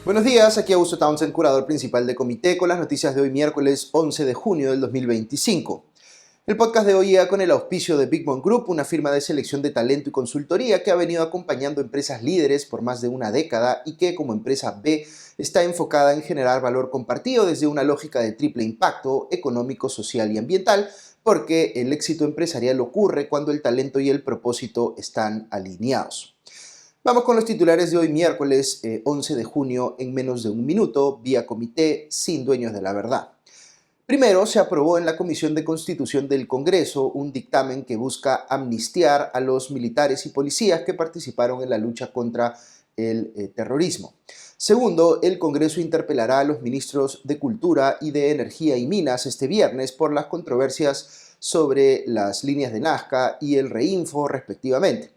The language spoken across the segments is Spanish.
Buenos días, aquí Augusto Townsend, curador principal de Comité, con las noticias de hoy miércoles 11 de junio del 2025. El podcast de hoy llega con el auspicio de Big Bond Group, una firma de selección de talento y consultoría que ha venido acompañando empresas líderes por más de una década y que, como empresa B, está enfocada en generar valor compartido desde una lógica de triple impacto económico, social y ambiental, porque el éxito empresarial ocurre cuando el talento y el propósito están alineados. Vamos con los titulares de hoy miércoles 11 de junio en menos de un minuto, vía comité sin dueños de la verdad. Primero, se aprobó en la Comisión de Constitución del Congreso un dictamen que busca amnistiar a los militares y policías que participaron en la lucha contra el terrorismo. Segundo, el Congreso interpelará a los ministros de Cultura y de Energía y Minas este viernes por las controversias sobre las líneas de Nazca y el Reinfo, respectivamente.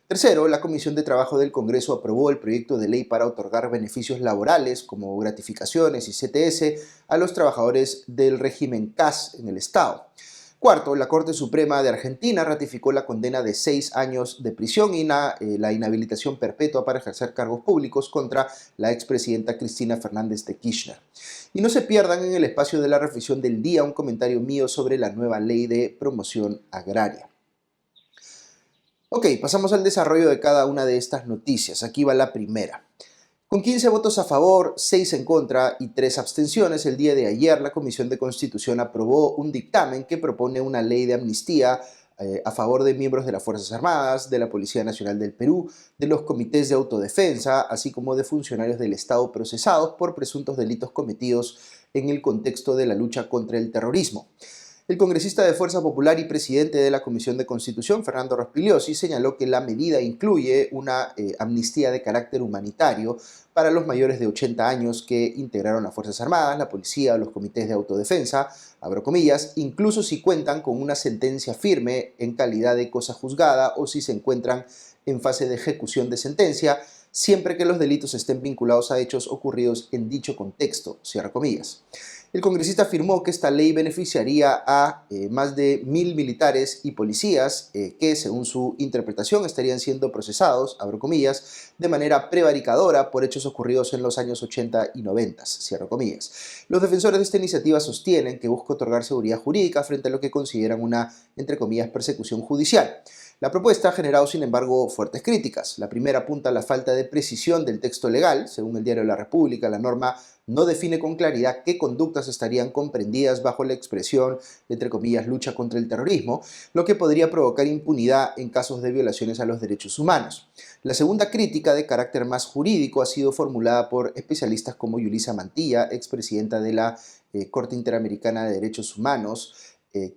Tercero, la Comisión de Trabajo del Congreso aprobó el proyecto de ley para otorgar beneficios laborales como gratificaciones y CTS a los trabajadores del régimen CAS en el Estado. Cuarto, la Corte Suprema de Argentina ratificó la condena de 6 años de prisión y la inhabilitación perpetua para ejercer cargos públicos contra la expresidenta Cristina Fernández de Kirchner. Y no se pierdan en el espacio de la reflexión del día un comentario mío sobre la nueva ley de promoción agraria. Ok, pasamos al desarrollo de cada una de estas noticias. Aquí va la primera. Con 15 votos a favor, 6 en contra y 3 abstenciones, el día de ayer la Comisión de Constitución aprobó un dictamen que propone una ley de amnistía a favor de miembros de las Fuerzas Armadas, de la Policía Nacional del Perú, de los comités de autodefensa, así como de funcionarios del Estado procesados por presuntos delitos cometidos en el contexto de la lucha contra el terrorismo. El congresista de Fuerza Popular y presidente de la Comisión de Constitución, Fernando Rospigliosi, señaló que la medida incluye una amnistía de carácter humanitario para los mayores de 80 años que integraron las Fuerzas Armadas, la policía o los comités de autodefensa, abro comillas, incluso si cuentan con una sentencia firme en calidad de cosa juzgada o si se encuentran en fase de ejecución de sentencia, siempre que los delitos estén vinculados a hechos ocurridos en dicho contexto, cierra comillas. El congresista afirmó que esta ley beneficiaría a más de 1.000 militares y policías que, según su interpretación, estarían siendo procesados, abro comillas, de manera prevaricadora por hechos ocurridos en los años 80 y 90, cierro comillas. Los defensores de esta iniciativa sostienen que busca otorgar seguridad jurídica frente a lo que consideran una, entre comillas, persecución judicial. La propuesta ha generado, sin embargo, fuertes críticas. La primera apunta a la falta de precisión del texto legal. Según el Diario de la República, la norma no define con claridad qué conductas estarían comprendidas bajo la expresión, entre comillas, lucha contra el terrorismo, lo que podría provocar impunidad en casos de violaciones a los derechos humanos. La segunda crítica, de carácter más jurídico, ha sido formulada por especialistas como Yulisa Mantilla, expresidenta de la Corte Interamericana de Derechos Humanos,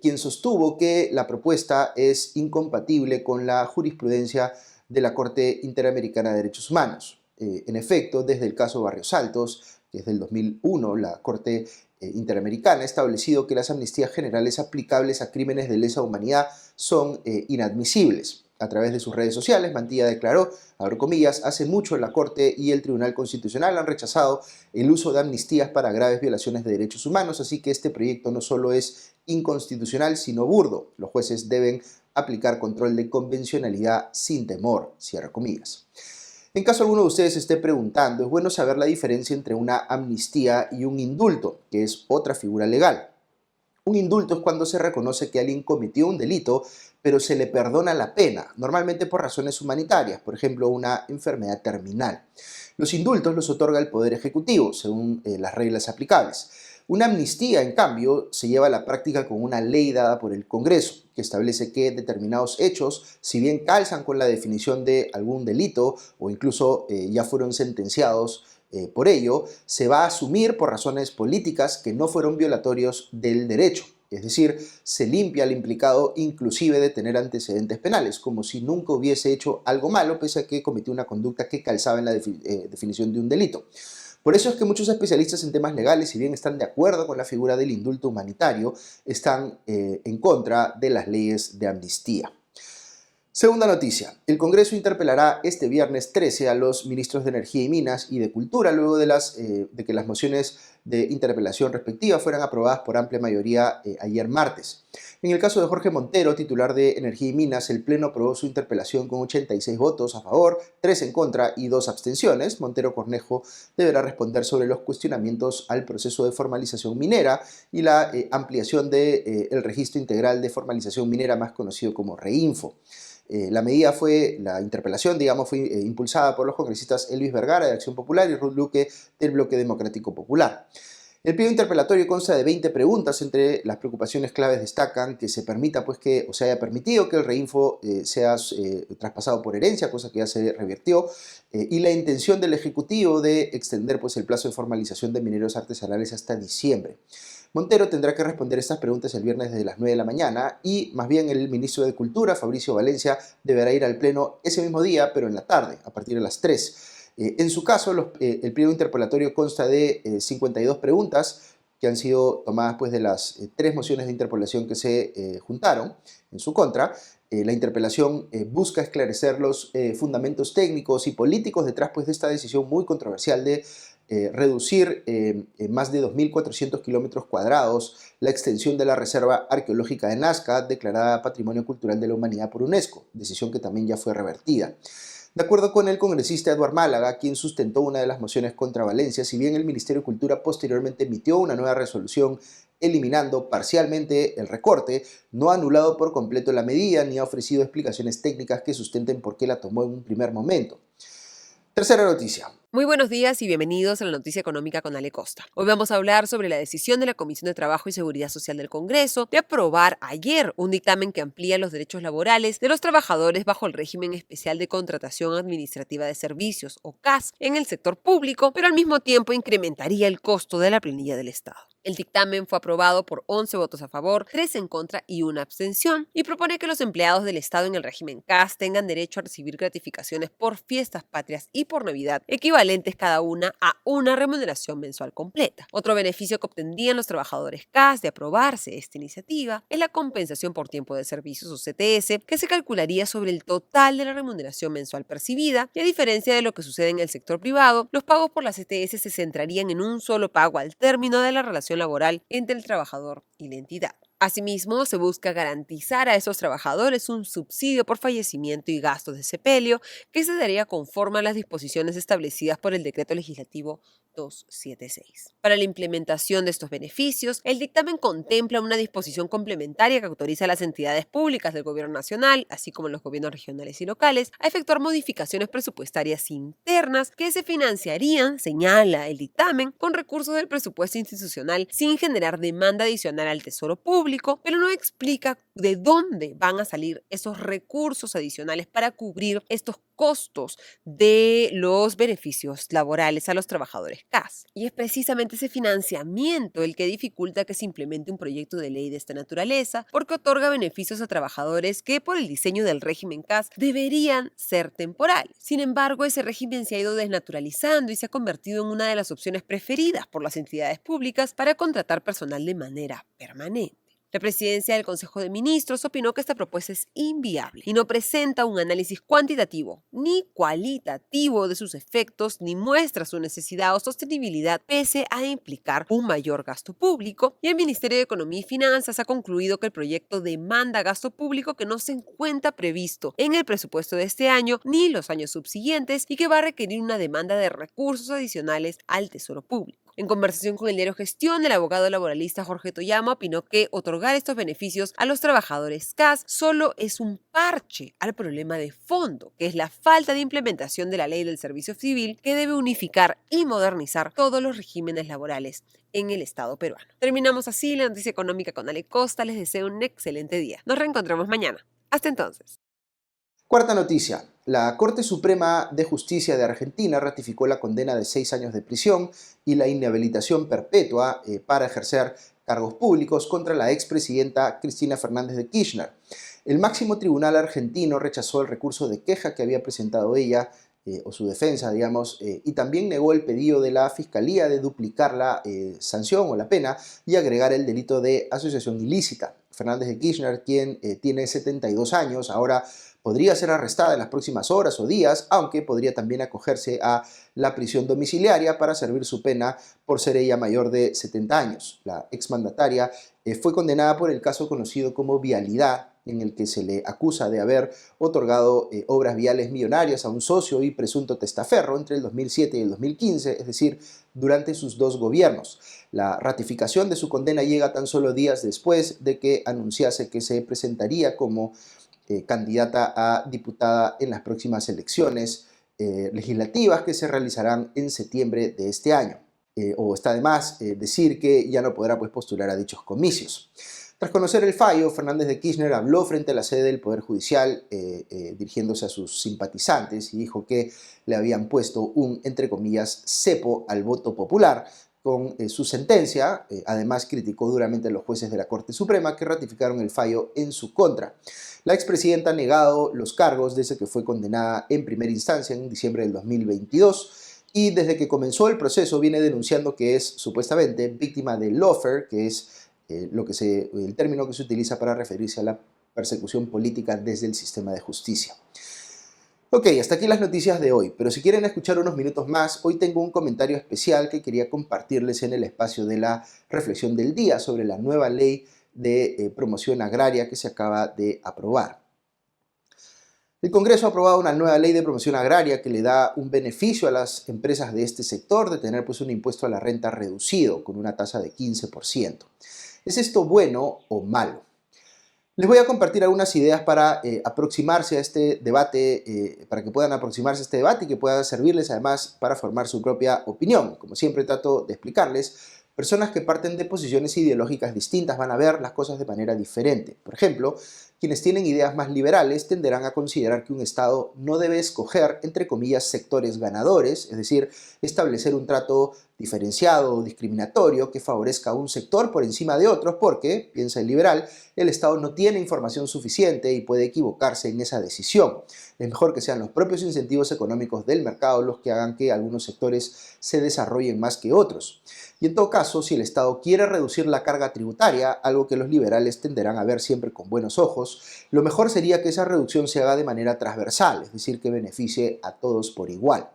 quien sostuvo que la propuesta es incompatible con la jurisprudencia de la Corte Interamericana de Derechos Humanos. En efecto, desde el caso Barrios Altos, que es del 2001, la Corte Interamericana ha establecido que las amnistías generales aplicables a crímenes de lesa humanidad son inadmisibles. A través de sus redes sociales, Mantilla declaró, abro comillas, hace mucho la Corte y el Tribunal Constitucional han rechazado el uso de amnistías para graves violaciones de derechos humanos, así que este proyecto no solo es inconstitucional, sino burdo. Los jueces deben aplicar control de convencionalidad sin temor, cierra comillas. En caso alguno de ustedes se esté preguntando, es bueno saber la diferencia entre una amnistía y un indulto, que es otra figura legal. Un indulto es cuando se reconoce que alguien cometió un delito, pero se le perdona la pena, normalmente por razones humanitarias, por ejemplo, una enfermedad terminal. Los indultos los otorga el Poder Ejecutivo, según las reglas aplicables. Una amnistía, en cambio, se lleva a la práctica con una ley dada por el Congreso, que establece que determinados hechos, si bien calzan con la definición de algún delito o incluso ya fueron sentenciados por ello, se va a asumir por razones políticas que no fueron violatorios del derecho. Es decir, se limpia al implicado inclusive de tener antecedentes penales, como si nunca hubiese hecho algo malo pese a que cometió una conducta que calzaba en la definición de un delito. Por eso es que muchos especialistas en temas legales, si bien están de acuerdo con la figura del indulto humanitario, están en contra de las leyes de amnistía. Segunda noticia. El Congreso interpelará este viernes 13 a los ministros de Energía y Minas y de Cultura luego de que las mociones de interpelación respectivas fueran aprobadas por amplia mayoría ayer martes. En el caso de Jorge Montero, titular de Energía y Minas, el Pleno aprobó su interpelación con 86 votos a favor, 3 en contra y 2 abstenciones. Montero Cornejo deberá responder sobre los cuestionamientos al proceso de formalización minera y la ampliación del registro integral de formalización minera, más conocido como REINFO. La interpelación, fue impulsada por los congresistas Elvis Vergara de Acción Popular y Ruth Luque del Bloque Democrático Popular. El pliego interpelatorio consta de 20 preguntas. Entre las preocupaciones claves destacan que se permita, o se haya permitido que el REINFO sea traspasado por herencia, cosa que ya se revirtió, y la intención del Ejecutivo de extender el plazo de formalización de mineros artesanales hasta diciembre. Montero tendrá que responder estas preguntas el viernes desde las 9 de la mañana y más bien el ministro de Cultura, Fabricio Valencia, deberá ir al Pleno ese mismo día, pero en la tarde, a partir de las 3. En su caso, el pliego interpelatorio consta de 52 preguntas que han sido tomadas de las 3 mociones de interpelación que se juntaron en su contra. La interpelación busca esclarecer los fundamentos técnicos y políticos detrás de esta decisión muy controversial de reducir más de 2.400 kilómetros cuadrados la extensión de la Reserva Arqueológica de Nazca, declarada Patrimonio Cultural de la Humanidad por UNESCO, decisión que también ya fue revertida. De acuerdo con el congresista Eduard Málaga, quien sustentó una de las mociones contra Valencia, si bien el Ministerio de Cultura posteriormente emitió una nueva resolución eliminando parcialmente el recorte, no ha anulado por completo la medida ni ha ofrecido explicaciones técnicas que sustenten por qué la tomó en un primer momento. Tercera noticia. Muy buenos días y bienvenidos a la Noticia Económica con Ale Costa. Hoy vamos a hablar sobre la decisión de la Comisión de Trabajo y Seguridad Social del Congreso de aprobar ayer un dictamen que amplía los derechos laborales de los trabajadores bajo el régimen especial de contratación administrativa de servicios, o CAS, en el sector público, pero al mismo tiempo incrementaría el costo de la planilla del Estado. El dictamen fue aprobado por 11 votos a favor, 3 en contra y 1 abstención, y propone que los empleados del Estado en el régimen CAS tengan derecho a recibir gratificaciones por fiestas patrias y por Navidad, equivalentes cada una a una remuneración mensual completa. Otro beneficio que obtendrían los trabajadores CAS de aprobarse esta iniciativa es la compensación por tiempo de servicios, o CTS, que se calcularía sobre el total de la remuneración mensual percibida, y a diferencia de lo que sucede en el sector privado, los pagos por la CTS se centrarían en un solo pago al término de la relación laboral entre el trabajador y la entidad. Asimismo, se busca garantizar a esos trabajadores un subsidio por fallecimiento y gastos de sepelio que se daría conforme a las disposiciones establecidas por el Decreto Legislativo 276. Para la implementación de estos beneficios, el dictamen contempla una disposición complementaria que autoriza a las entidades públicas del Gobierno Nacional, así como los gobiernos regionales y locales, a efectuar modificaciones presupuestarias internas que se financiarían, señala el dictamen, con recursos del presupuesto institucional sin generar demanda adicional al Tesoro Público, pero no explica de dónde van a salir esos recursos adicionales para cubrir estos costos de los beneficios laborales a los trabajadores CAS. Y es precisamente ese financiamiento el que dificulta que se implemente un proyecto de ley de esta naturaleza, porque otorga beneficios a trabajadores que por el diseño del régimen CAS deberían ser temporales. Sin embargo, ese régimen se ha ido desnaturalizando y se ha convertido en una de las opciones preferidas por las entidades públicas para contratar personal de manera permanente. La presidencia del Consejo de Ministros opinó que esta propuesta es inviable y no presenta un análisis cuantitativo ni cualitativo de sus efectos ni muestra su necesidad o sostenibilidad pese a implicar un mayor gasto público, y el Ministerio de Economía y Finanzas ha concluido que el proyecto demanda gasto público que no se encuentra previsto en el presupuesto de este año ni los años subsiguientes y que va a requerir una demanda de recursos adicionales al Tesoro Público. En conversación con el diario Gestión, el abogado laboralista Jorge Toyama opinó que otorgar estos beneficios a los trabajadores CAS solo es un parche al problema de fondo, que es la falta de implementación de la ley del servicio civil, que debe unificar y modernizar todos los regímenes laborales en el Estado peruano. Terminamos así la noticia económica con Ale Costa. Les deseo un excelente día. Nos reencontramos mañana. Hasta entonces. Cuarta noticia. La Corte Suprema de Justicia de Argentina ratificó la condena de 6 años de prisión y la inhabilitación perpetua para ejercer cargos públicos contra la expresidenta Cristina Fernández de Kirchner. El máximo tribunal argentino rechazó el recurso de queja que había presentado ella, o su defensa, y también negó el pedido de la Fiscalía de duplicar la sanción o la pena y agregar el delito de asociación ilícita. Fernández de Kirchner, quien tiene 72 años, ahora Podría ser arrestada en las próximas horas o días, aunque podría también acogerse a la prisión domiciliaria para servir su pena por ser ella mayor de 70 años. La exmandataria fue condenada por el caso conocido como vialidad, en el que se le acusa de haber otorgado obras viales millonarias a un socio y presunto testaferro entre el 2007 y el 2015, es decir, durante sus dos gobiernos. La ratificación de su condena llega tan solo días después de que anunciase que se presentaría como candidata a diputada en las próximas elecciones legislativas que se realizarán en septiembre de este año. O está de más decir que ya no podrá postular a dichos comicios. Tras conocer el fallo, Fernández de Kirchner habló frente a la sede del Poder Judicial dirigiéndose a sus simpatizantes y dijo que le habían puesto un, entre comillas, cepo al voto popular con su sentencia. Además, criticó duramente a los jueces de la Corte Suprema que ratificaron el fallo en su contra. La expresidenta ha negado los cargos desde que fue condenada en primera instancia en diciembre del 2022 y desde que comenzó el proceso viene denunciando que es supuestamente víctima de lawfare, que es el término que se utiliza para referirse a la persecución política desde el sistema de justicia. Ok, hasta aquí las noticias de hoy, pero si quieren escuchar unos minutos más, hoy tengo un comentario especial que quería compartirles en el espacio de la reflexión del día sobre la nueva ley de promoción agraria que se acaba de aprobar. El Congreso ha aprobado una nueva ley de promoción agraria que le da un beneficio a las empresas de este sector de tener un impuesto a la renta reducido con una tasa de 15%. ¿Es esto bueno o malo? Les voy a compartir algunas ideas para aproximarse a este debate, para que puedan aproximarse a este debate y que pueda servirles además para formar su propia opinión. Como siempre trato de explicarles, personas que parten de posiciones ideológicas distintas van a ver las cosas de manera diferente. Por ejemplo, quienes tienen ideas más liberales tenderán a considerar que un Estado no debe escoger, entre comillas, sectores ganadores, es decir, establecer un trato diferenciado o discriminatorio que favorezca a un sector por encima de otros porque, piensa el liberal, el Estado no tiene información suficiente y puede equivocarse en esa decisión. Es mejor que sean los propios incentivos económicos del mercado los que hagan que algunos sectores se desarrollen más que otros. Y en todo caso, si el Estado quiere reducir la carga tributaria, algo que los liberales tenderán a ver siempre con buenos ojos, lo mejor sería que esa reducción se haga de manera transversal, es decir, que beneficie a todos por igual.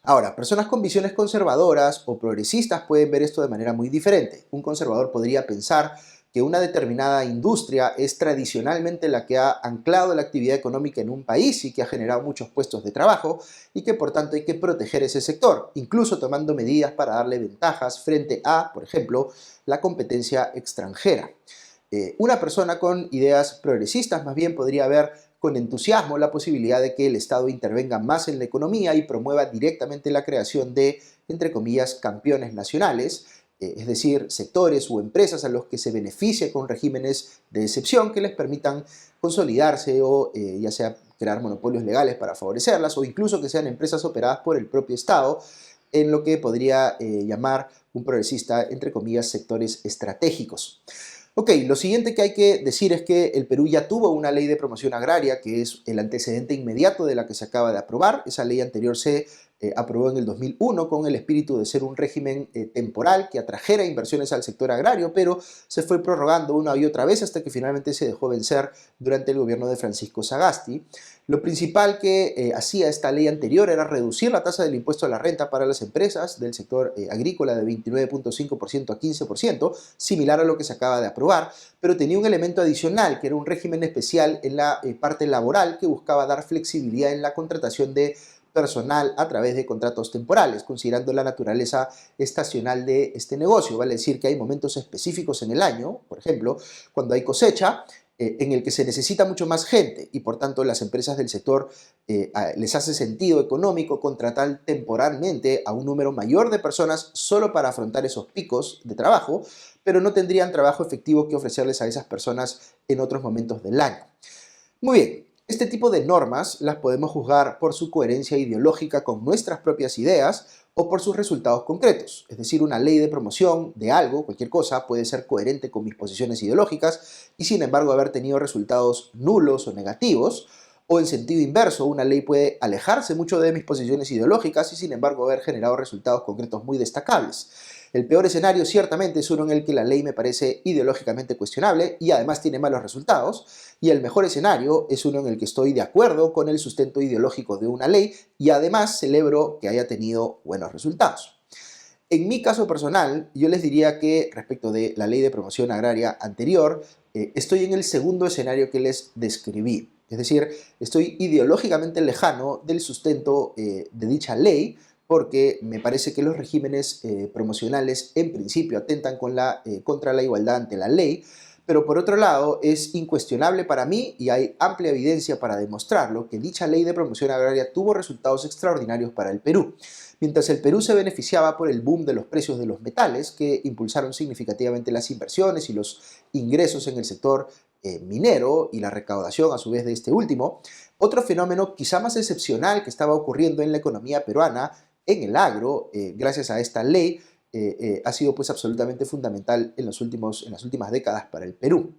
Ahora, personas con visiones conservadoras o progresistas pueden ver esto de manera muy diferente. Un conservador podría pensar que una determinada industria es tradicionalmente la que ha anclado la actividad económica en un país y que ha generado muchos puestos de trabajo y que por tanto hay que proteger ese sector, incluso tomando medidas para darle ventajas frente a, por ejemplo, la competencia extranjera. Una persona con ideas progresistas más bien podría ver con entusiasmo la posibilidad de que el Estado intervenga más en la economía y promueva directamente la creación de, entre comillas, campeones nacionales, es decir, sectores o empresas a los que se beneficie con regímenes de excepción que les permitan consolidarse o ya sea crear monopolios legales para favorecerlas o incluso que sean empresas operadas por el propio Estado en lo que podría llamar un progresista, entre comillas, sectores estratégicos. Ok, lo siguiente que hay que decir es que el Perú ya tuvo una ley de promoción agraria, que es el antecedente inmediato de la que se acaba de aprobar. Esa ley anterior se aprobó en el 2001 con el espíritu de ser un régimen temporal que atrajera inversiones al sector agrario, pero se fue prorrogando una y otra vez hasta que finalmente se dejó vencer durante el gobierno de Francisco Sagasti. Lo principal que hacía esta ley anterior era reducir la tasa del impuesto a la renta para las empresas del sector agrícola de 29.5% a 15%, similar a lo que se acaba de aprobar, pero tenía un elemento adicional, que era un régimen especial en la parte laboral que buscaba dar flexibilidad en la contratación de personal a través de contratos temporales, considerando la naturaleza estacional de este negocio. Vale decir que hay momentos específicos en el año, por ejemplo, cuando hay cosecha, en el que se necesita mucho más gente y por tanto las empresas del sector les hace sentido económico contratar temporalmente a un número mayor de personas solo para afrontar esos picos de trabajo, pero no tendrían trabajo efectivo que ofrecerles a esas personas en otros momentos del año. Muy bien. Este tipo de normas las podemos juzgar por su coherencia ideológica con nuestras propias ideas o por sus resultados concretos. Es decir, una ley de promoción de algo, cualquier cosa, puede ser coherente con mis posiciones ideológicas y sin embargo haber tenido resultados nulos o negativos. O en sentido inverso, una ley puede alejarse mucho de mis posiciones ideológicas y sin embargo haber generado resultados concretos muy destacables. El peor escenario ciertamente es uno en el que la ley me parece ideológicamente cuestionable y además tiene malos resultados, y el mejor escenario es uno en el que estoy de acuerdo con el sustento ideológico de una ley y además celebro que haya tenido buenos resultados. En mi caso personal, yo les diría que respecto de la ley de promoción agraria anterior, estoy en el segundo escenario que les describí. Es decir, estoy ideológicamente lejano del sustento de dicha ley porque me parece que los regímenes promocionales en principio atentan contra la igualdad ante la ley, pero por otro lado es incuestionable para mí y hay amplia evidencia para demostrarlo que dicha ley de promoción agraria tuvo resultados extraordinarios para el Perú. Mientras el Perú se beneficiaba por el boom de los precios de los metales, que impulsaron significativamente las inversiones y los ingresos en el sector minero y la recaudación a su vez de este último, otro fenómeno quizá más excepcional que estaba ocurriendo en la economía peruana, en el agro, gracias a esta ley, ha sido pues absolutamente fundamental en las últimas décadas para el Perú.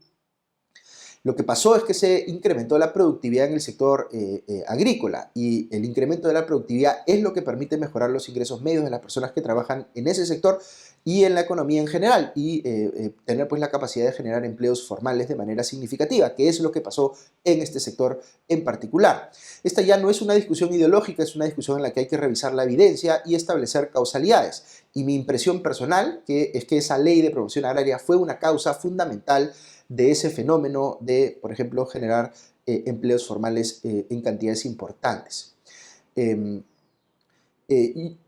Lo que pasó es que se incrementó la productividad en el sector agrícola y el incremento de la productividad es lo que permite mejorar los ingresos medios de las personas que trabajan en ese sector y en la economía en general y tener pues la capacidad de generar empleos formales de manera significativa, que es lo que pasó en este sector en particular. Esta ya no es una discusión ideológica, es una discusión en la que hay que revisar la evidencia y establecer causalidades. Y mi impresión personal es que esa ley de promoción agraria fue una causa fundamental de ese fenómeno de, por ejemplo, generar empleos formales en cantidades importantes.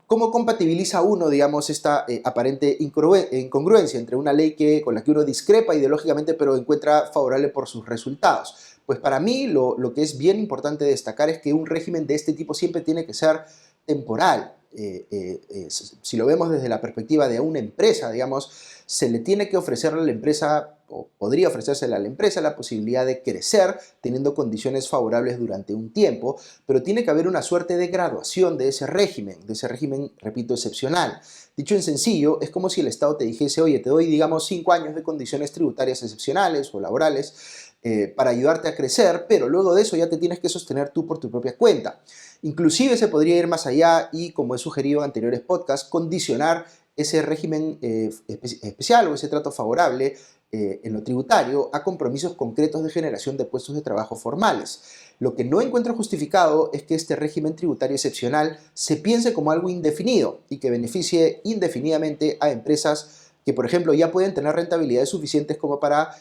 ¿Cómo compatibiliza uno, digamos, esta aparente incongruencia entre una ley con la que uno discrepa ideológicamente pero encuentra favorable por sus resultados? Pues para mí lo que es bien importante destacar es que un régimen de este tipo siempre tiene que ser temporal. Si lo vemos desde la perspectiva de una empresa, digamos, se le tiene que ofrecerle a la empresa, o podría ofrecérsela a la empresa, la posibilidad de crecer teniendo condiciones favorables durante un tiempo, pero tiene que haber una suerte de graduación de ese régimen, repito, excepcional. Dicho en sencillo, es como si el Estado te dijese, oye, te doy, digamos, 5 años de condiciones tributarias excepcionales o laborales para ayudarte a crecer, pero luego de eso ya te tienes que sostener tú por tu propia cuenta. Inclusive se podría ir más allá y, como he sugerido en anteriores podcasts, condicionar ese régimen especial o ese trato favorable en lo tributario a compromisos concretos de generación de puestos de trabajo formales. Lo que no encuentro justificado es que este régimen tributario excepcional se piense como algo indefinido y que beneficie indefinidamente a empresas que, por ejemplo, ya pueden tener rentabilidades suficientes como para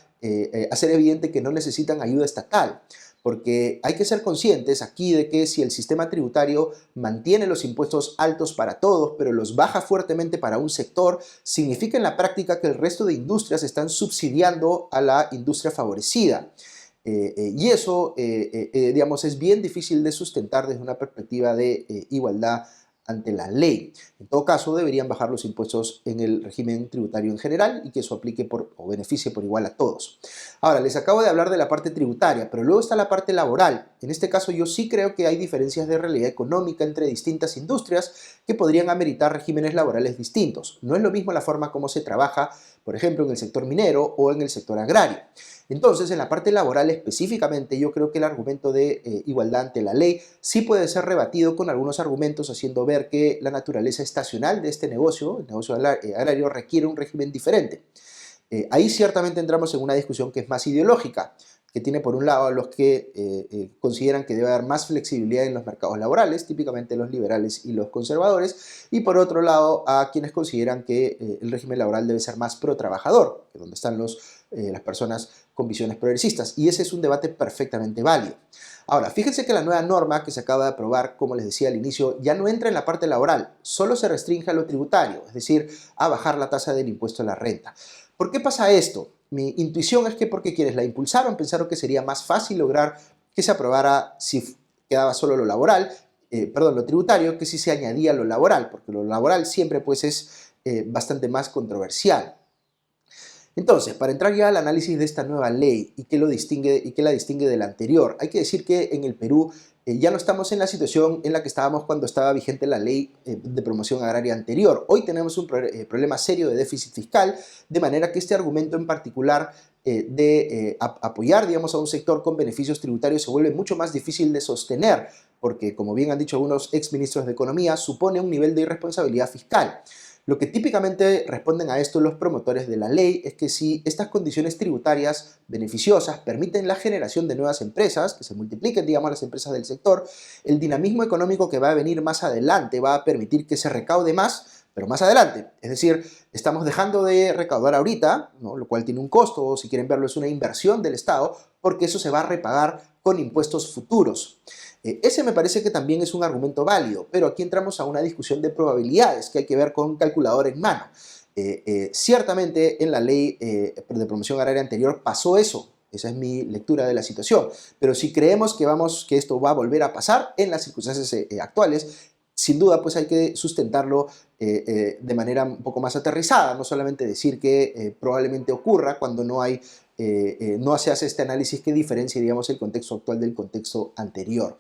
hacer evidente que no necesitan ayuda estatal. Porque hay que ser conscientes aquí de que si el sistema tributario mantiene los impuestos altos para todos, pero los baja fuertemente para un sector, significa en la práctica que el resto de industrias están subsidiando a la industria favorecida. Y eso, digamos, es bien difícil de sustentar desde una perspectiva de igualdad ante la ley. En todo caso, deberían bajar los impuestos en el régimen tributario en general y que eso aplique o beneficie por igual a todos. Ahora, les acabo de hablar de la parte tributaria, pero luego está la parte laboral. En este caso, yo sí creo que hay diferencias de realidad económica entre distintas industrias que podrían ameritar regímenes laborales distintos. No es lo mismo la forma como se trabaja, por ejemplo, en el sector minero o en el sector agrario. Entonces, en la parte laboral específicamente, yo creo que el argumento de igualdad ante la ley sí puede ser rebatido con algunos argumentos haciendo ver que la naturaleza estacional de este negocio, el negocio agrario, requiere un régimen diferente. Ahí ciertamente entramos en una discusión que es más ideológica, que tiene por un lado a los que consideran que debe haber más flexibilidad en los mercados laborales, típicamente los liberales y los conservadores, y por otro lado a quienes consideran que el régimen laboral debe ser más pro-trabajador, que es donde están las personas con visiones progresistas, y ese es un debate perfectamente válido. Ahora, fíjense que la nueva norma que se acaba de aprobar, como les decía al inicio, ya no entra en la parte laboral, solo se restringe a lo tributario, es decir, a bajar la tasa del impuesto a la renta. ¿Por qué pasa esto? Mi intuición es que porque quienes la impulsaron pensaron que sería más fácil lograr que se aprobara si quedaba solo lo tributario, que si se añadía lo laboral, porque lo laboral siempre pues es bastante más controversial. Entonces, para entrar ya al análisis de esta nueva ley y qué la distingue de la anterior, hay que decir que en el Perú ya no estamos en la situación en la que estábamos cuando estaba vigente la ley de promoción agraria anterior. Hoy tenemos un problema serio de déficit fiscal, de manera que este argumento en particular de apoyar, digamos, a un sector con beneficios tributarios se vuelve mucho más difícil de sostener, porque, como bien han dicho algunos exministros de Economía, supone un nivel de irresponsabilidad fiscal. Lo que típicamente responden a esto los promotores de la ley es que si estas condiciones tributarias beneficiosas permiten la generación de nuevas empresas, que se multipliquen, digamos, las empresas del sector, el dinamismo económico que va a venir más adelante va a permitir que se recaude más, pero más adelante. Es decir, estamos dejando de recaudar ahorita, ¿no? Lo cual tiene un costo, o si quieren verlo, es una inversión del Estado, porque eso se va a repagar con impuestos futuros. Ese me parece que también es un argumento válido, pero aquí entramos a una discusión de probabilidades que hay que ver con calculador en mano. Ciertamente en la ley de promoción agraria anterior pasó eso. Esa es mi lectura de la situación. Pero si creemos que esto va a volver a pasar en las circunstancias actuales, sin duda pues hay que sustentarlo de manera un poco más aterrizada, no solamente decir que probablemente ocurra cuando no se hace este análisis que diferencie, digamos, el contexto actual del contexto anterior.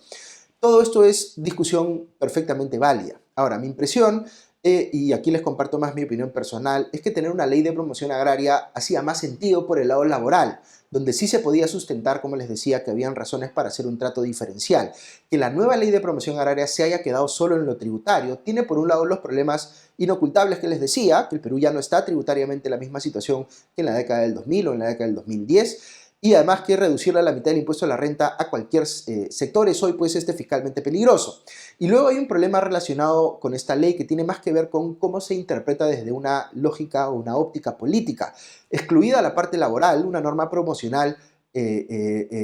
Todo esto es discusión perfectamente válida. Ahora, mi impresión, y aquí les comparto más mi opinión personal, es que tener una ley de promoción agraria hacía más sentido por el lado laboral, donde sí se podía sustentar, como les decía, que habían razones para hacer un trato diferencial. Que la nueva ley de promoción agraria se haya quedado solo en lo tributario tiene por un lado los problemas inocultables que les decía, que el Perú ya no está tributariamente en la misma situación que en la década del 2000 o en la década del 2010, y además que reducirle a la mitad del impuesto a la renta a cualquier sector es hoy pues fiscalmente peligroso. Y luego hay un problema relacionado con esta ley que tiene más que ver con cómo se interpreta desde una lógica o una óptica política. Excluida la parte laboral, una norma promocional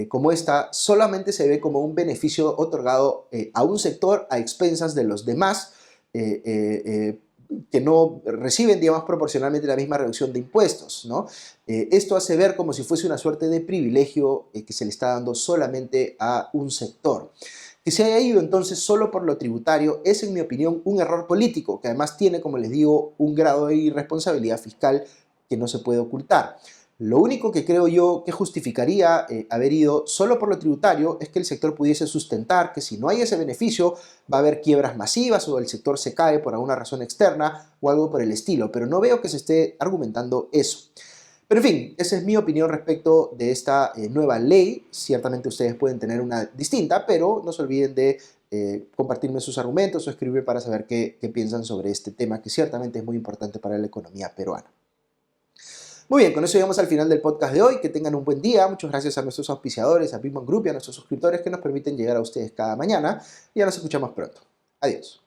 como esta solamente se ve como un beneficio otorgado a un sector a expensas de los demás que no reciben, digamos, proporcionalmente la misma reducción de impuestos, ¿no? Esto hace ver como si fuese una suerte de privilegio que se le está dando solamente a un sector. Que se haya ido entonces solo por lo tributario es, en mi opinión, un error político, que además tiene, como les digo, un grado de irresponsabilidad fiscal que no se puede ocultar. Lo único que creo yo que justificaría haber ido solo por lo tributario es que el sector pudiese sustentar que si no hay ese beneficio va a haber quiebras masivas o el sector se cae por alguna razón externa o algo por el estilo, pero no veo que se esté argumentando eso. Pero en fin, esa es mi opinión respecto de esta nueva ley. Ciertamente ustedes pueden tener una distinta, pero no se olviden de compartirme sus argumentos o escribir para saber qué piensan sobre este tema que ciertamente es muy importante para la economía peruana. Muy bien, con eso llegamos al final del podcast de hoy. Que tengan un buen día. Muchas gracias a nuestros auspiciadores, a Big Man Group y a nuestros suscriptores que nos permiten llegar a ustedes cada mañana. Y ya nos escuchamos pronto. Adiós.